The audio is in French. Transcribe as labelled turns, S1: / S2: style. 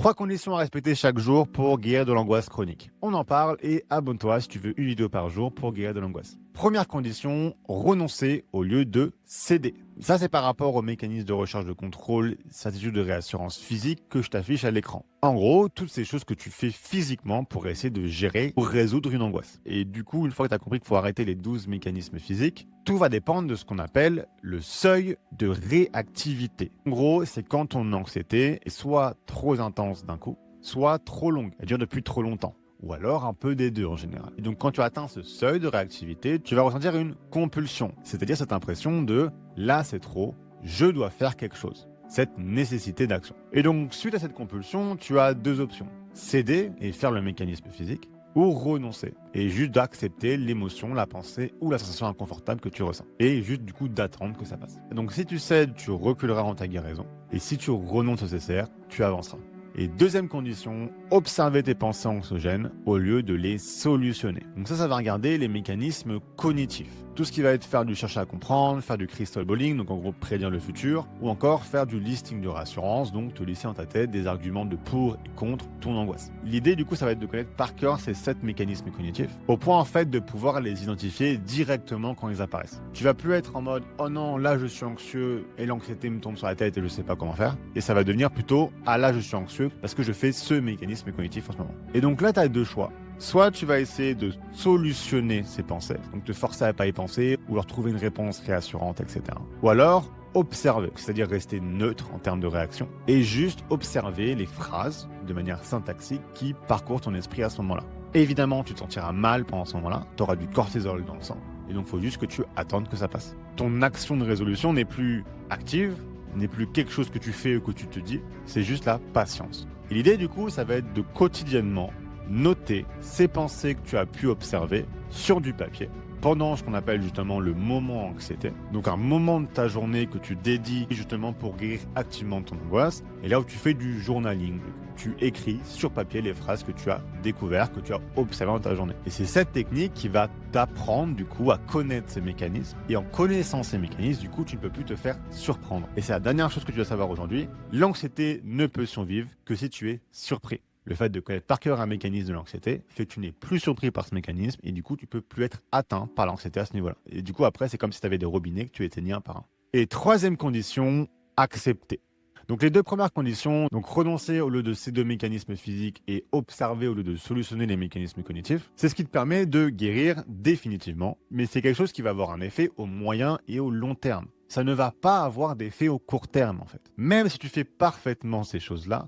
S1: 3 conditions à respecter chaque jour pour guérir de l'angoisse chronique. On en parle et abonne-toi si tu veux une vidéo par jour pour guérir de l'angoisse. Première condition, renoncer au lieu de céder. Ça, c'est par rapport au mécanisme de recherche de contrôle, certitude de réassurance physique que je t'affiche à l'écran. En gros, toutes ces choses que tu fais physiquement pour essayer de gérer, pour résoudre une angoisse. Et du coup, une fois que tu as compris qu'il faut arrêter les 12 mécanismes physiques, tout va dépendre de ce qu'on appelle le seuil de réactivité. En gros, c'est quand ton anxiété est soit trop intense d'un coup, soit trop longue, elle dure depuis trop longtemps. Ou alors un peu des deux en général. Et donc quand tu atteins ce seuil de réactivité, tu vas ressentir une compulsion, c'est-à-dire cette impression de « là c'est trop, je dois faire quelque chose ». Cette nécessité d'action. Et donc suite à cette compulsion, tu as 2 options. Céder et faire le mécanisme physique, ou renoncer et juste accepter l'émotion, la pensée ou la sensation inconfortable que tu ressens. Et juste du coup d'attendre que ça passe. Et donc si tu cèdes, tu reculeras dans ta guérison. Et si tu renonces au nécessaire, tu avanceras. Et deuxième condition, observer tes pensées anxiogènes au lieu de les solutionner. Donc ça va regarder les mécanismes cognitifs. Tout ce qui va être faire du chercher à comprendre, faire du crystal balling, donc en gros prédire le futur, ou encore faire du listing de réassurance, donc te lisser dans ta tête des arguments de pour et contre ton angoisse. L'idée du coup, ça va être de connaître par cœur ces 7 mécanismes cognitifs, au point en fait de pouvoir les identifier directement quand ils apparaissent. Tu vas plus être en mode « oh non, là je suis anxieux et l'anxiété me tombe sur la tête et je sais pas comment faire », et ça va devenir plutôt « ah là je suis anxieux parce que je fais ce mécanisme cognitif en ce moment ». Et donc là, tu as 2 choix. Soit tu vas essayer de solutionner ces pensées, donc te forcer à pas y penser, ou leur trouver une réponse réassurante, etc. Ou alors observer, c'est-à-dire rester neutre en termes de réaction, et juste observer les phrases de manière syntaxique qui parcourent ton esprit à ce moment-là. Évidemment, tu te sentiras mal pendant ce moment-là, tu auras du cortisol dans le sang, et donc il faut juste que tu attendes que ça passe. Ton action de résolution n'est plus active, n'est plus quelque chose que tu fais ou que tu te dis, c'est juste la patience. Et l'idée du coup, ça va être de quotidiennement noter ces pensées que tu as pu observer sur du papier pendant ce qu'on appelle justement le moment anxiété. Donc un moment de ta journée que tu dédies justement pour guérir activement ton angoisse. Et là où tu fais du journaling, tu écris sur papier les phrases que tu as découvertes, que tu as observées dans ta journée. Et c'est cette technique qui va t'apprendre du coup à connaître ces mécanismes. Et en connaissant ces mécanismes, du coup, tu ne peux plus te faire surprendre. Et c'est la dernière chose que tu dois savoir aujourd'hui. L'anxiété ne peut survivre que si tu es surpris. Le fait de connaître par cœur un mécanisme de l'anxiété fait que tu n'es plus surpris par ce mécanisme et du coup, tu peux plus être atteint par l'anxiété à ce niveau-là. Et du coup, après, c'est comme si tu avais des robinets que tu éteignais un par un. Et troisième condition, accepter. Donc les 2 premières conditions, donc renoncer au lieu de ces 2 mécanismes physiques et observer au lieu de solutionner les mécanismes cognitifs, c'est ce qui te permet de guérir définitivement, mais c'est quelque chose qui va avoir un effet au moyen et au long terme. Ça ne va pas avoir d'effet au court terme en fait. Même si tu fais parfaitement ces choses-là,